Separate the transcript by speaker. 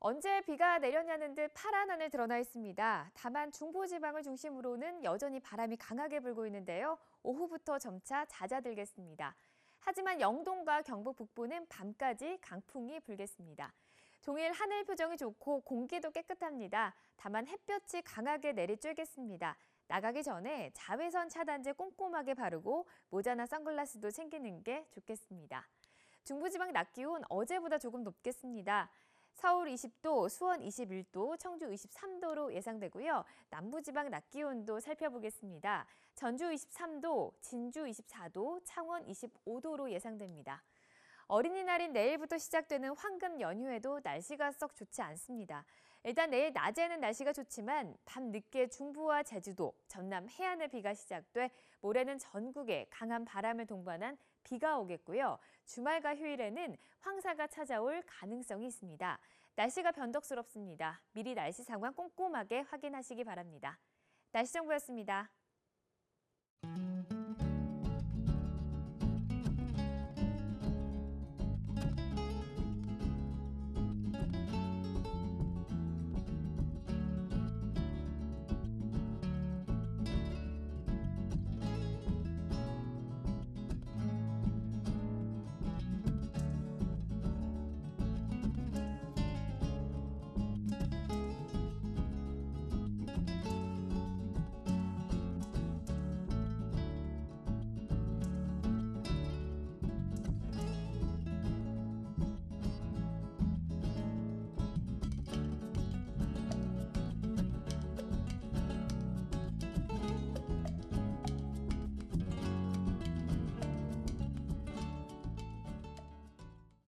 Speaker 1: 언제 비가 내렸냐는 듯 파란 하늘 드러나 있습니다. 다만 중부지방을 중심으로는 여전히 바람이 강하게 불고 있는데요. 오후부터 점차 잦아들겠습니다. 하지만 영동과 경북 북부는 밤까지 강풍이 불겠습니다. 종일 하늘 표정이 좋고 공기도 깨끗합니다. 다만 햇볕이 강하게 내리쬐겠습니다. 나가기 전에 자외선 차단제 꼼꼼하게 바르고 모자나 선글라스도 챙기는 게 좋겠습니다. 중부지방 낮 기온 어제보다 조금 높겠습니다. 서울 20도, 수원 21도, 청주 23도로 예상되고요. 남부지방 낮 기온도 살펴보겠습니다. 전주 23도, 진주 24도, 창원 25도로 예상됩니다. 어린이날인 내일부터 시작되는 황금 연휴에도 날씨가 썩 좋지 않습니다. 일단 내일 낮에는 날씨가 좋지만 밤늦게 중부와 제주도, 전남 해안에 비가 시작돼 모레는 전국에 강한 바람을 동반한 비가 오겠고요. 주말과 휴일에는 황사가 찾아올 가능성이 있습니다. 날씨가 변덕스럽습니다. 미리 날씨 상황 꼼꼼하게 확인하시기 바랍니다. 날씨 정보였습니다.